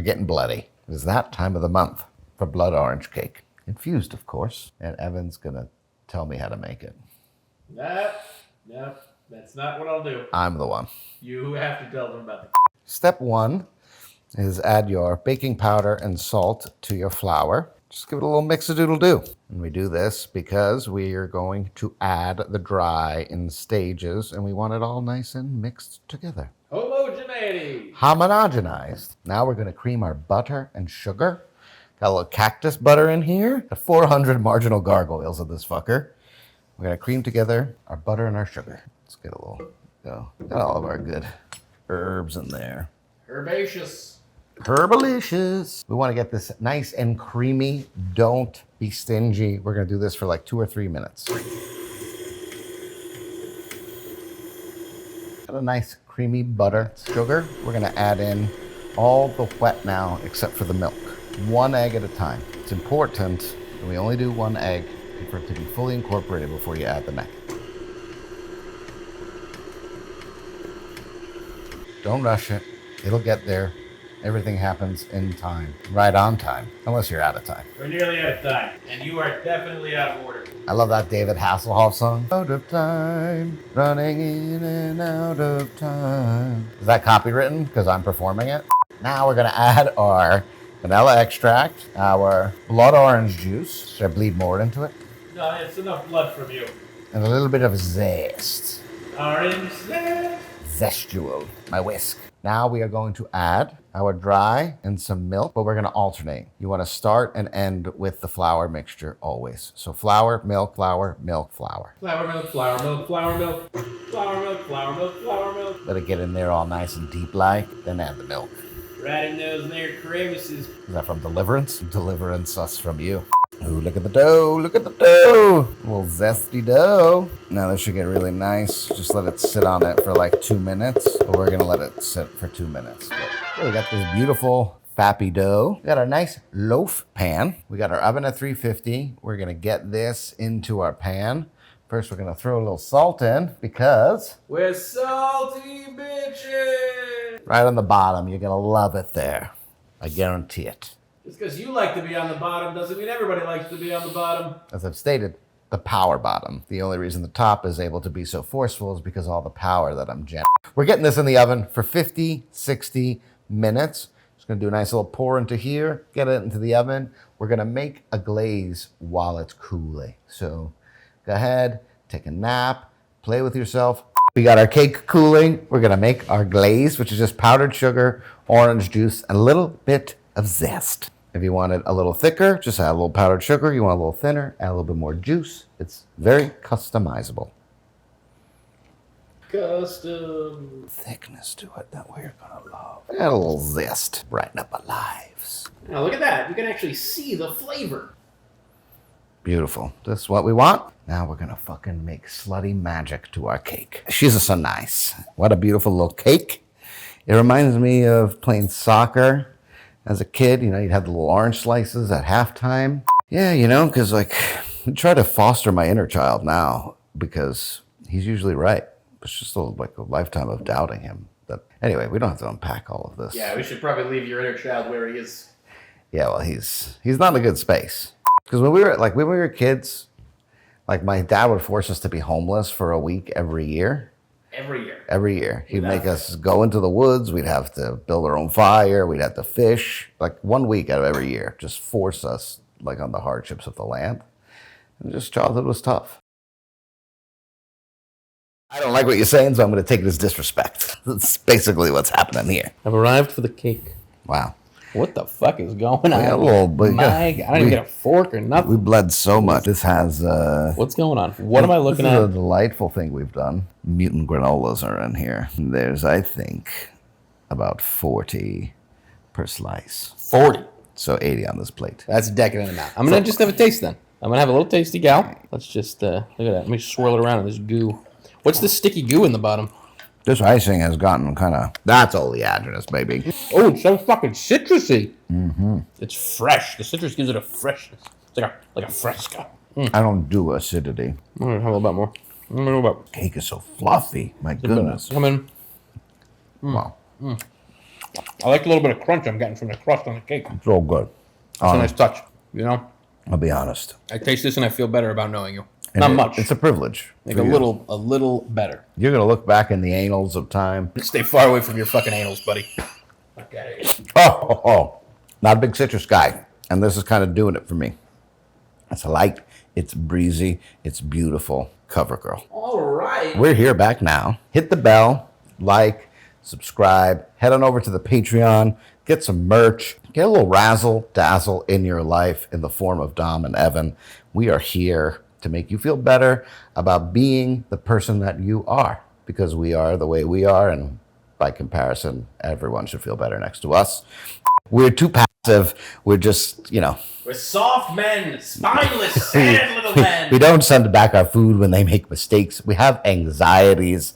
We're getting bloody. It is that time of the month for blood orange cake. Infused, of course. And Evan's gonna tell me how to make it. No, that's not what I'll do. I'm the one. You have to tell them about the... Step 1 is add your baking powder and salt to your flour. Just give it a little mix-a-doodle-do. And we do this because we are going to add the dry in stages, and we want it all nice and mixed together. Homogeneity. Homogenized. Now we're going to cream our butter and sugar. Got a little cactus butter in here. 400 marginal gargoyles of this fucker. We're going to cream together our butter and our sugar. Let's get a little, got all of our good herbs in there. Herbaceous. Herbalicious. We want to get this nice and creamy. Don't be stingy. We're going to do this for like 2 or 3 minutes. Got a nice creamy butter, sugar. We're going to add in all the wet now except for the milk. 1 egg at a time. It's important that we only do 1 egg for it to be fully incorporated before you add the next. Don't rush it. It'll get there. Everything happens in time, right on time, unless you're out of time. We're nearly out of time, and you are definitely out of order. I love that David Hasselhoff song. Out of time, running in and out of time. Is that copywritten? Because I'm performing it. Now we're gonna add our vanilla extract, our blood orange juice. Should I bleed more into it? No, it's enough blood from you. And a little bit of zest. Orange zest. Zestual, my whisk. Now we are going to add our dry and some milk, but we're going to alternate. You want to start and end with the flour mixture always. So flour, milk, flour, milk, flour. Flour, milk, flour, milk, flour, milk. Flour, milk, flour, milk, flour, milk. Let it get in there all nice and deep like, then add the milk. Right in those there crevices. Is that from Deliverance? Deliverance us from you. Ooh, look at the dough, look at the dough. A little zesty dough. Now this should get really nice. Just let it sit on it for like 2 minutes. But we're gonna let it sit for 2 minutes. So we got this beautiful fappy dough. We got our nice loaf pan. We got our oven at 350. We're gonna get this into our pan. First, we're gonna throw a little salt in because we're salty bitches. Right on the bottom, you're gonna love it there. I guarantee it. Just because you like to be on the bottom doesn't mean everybody likes to be on the bottom. As I've stated, the power bottom. The only reason the top is able to be so forceful is because of all the power that I'm generating. We're getting this in the oven for 50, 60 minutes. Just gonna do a nice little pour into here, get it into the oven. We're gonna make a glaze while it's cooling. So go ahead, take a nap, play with yourself. We got our cake cooling. We're gonna make our glaze, which is just powdered sugar, orange juice, and a little bit of zest. If you want it a little thicker, just add a little powdered sugar. You want a little thinner, add a little bit more juice. It's very customizable. Custom thickness to it that we're gonna love. Add a little zest. Brighten up our lives. Now look at that. You can actually see the flavor. Beautiful. This is what we want. Now we're gonna fucking make slutty magic to our cake. She's so nice. What a beautiful little cake. It reminds me of playing soccer as a kid. You know, you'd have the little orange slices at halftime. Yeah, you know, because like, I try to foster my inner child now because he's usually right. It's just like a lifetime of doubting him. But anyway, we don't have to unpack all of this. Yeah, we should probably leave your inner child where he is. Yeah, well, he's not in a good space. Because when we were kids, like my dad would force us to be homeless for a week every year. Every year. He'd make us go into the woods. We'd have to build our own fire. We'd have to fish. Like 1 week out of every year. Just force us like on the hardships of the land. And just childhood was tough. I don't like what you're saying, so I'm going to take it as disrespect. That's basically what's happening here. I've arrived for the cake. Wow. What the fuck is going on? A little bit. I don't even get a fork or nothing. We bled so much. This has... What's going on? What am I looking at? This is a delightful thing we've done. Mutant granolas are in here. There's, I think, about 40 per slice. 40? So 80 on this plate. That's a decadent amount. I'm going to just have a taste then. I'm going to have a little tasty gal. Let's just, look at that. Let me swirl it around in this goo. What's this sticky goo in the bottom? This icing has gotten kind of... That's oleaginous, baby. Oh, it's so fucking citrusy. Mm-hmm. It's fresh. The citrus gives it a freshness. It's like a fresca. I don't do acidity. All right, how about more? A little bit. Cake is so fluffy. My goodness. Come in. Wow. I like a little bit of crunch I'm getting from the crust on the cake. It's all good. It's a nice touch, you know? I'll be honest. I taste this and I feel better about knowing you. And Not much. It's a privilege. Like for a you. little better. You're gonna look back in the annals of time. Stay far away from your fucking anals, buddy. Okay. Oh, not a big citrus guy, and this is kind of doing it for me. It's light, it's breezy, it's beautiful. Cover girl. All right. We're here back now. Hit the bell, like, subscribe, head on over to the Patreon, get some merch, get a little razzle dazzle in your life in the form of Dom and Evan. We are here to make you feel better about being the person that you are, because we are the way we are, and by comparison, everyone should feel better next to us. We're too passive. We're just, We're soft men, spineless, sad little men. we don't send back our food when they make mistakes. We have anxieties.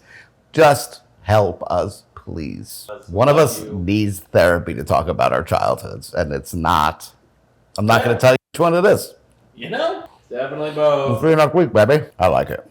Just help us, please. One of us needs therapy to talk about our childhoods, and it's not. I'm not going to tell you which one it is. You know? Definitely both. See you next week, baby. I like it.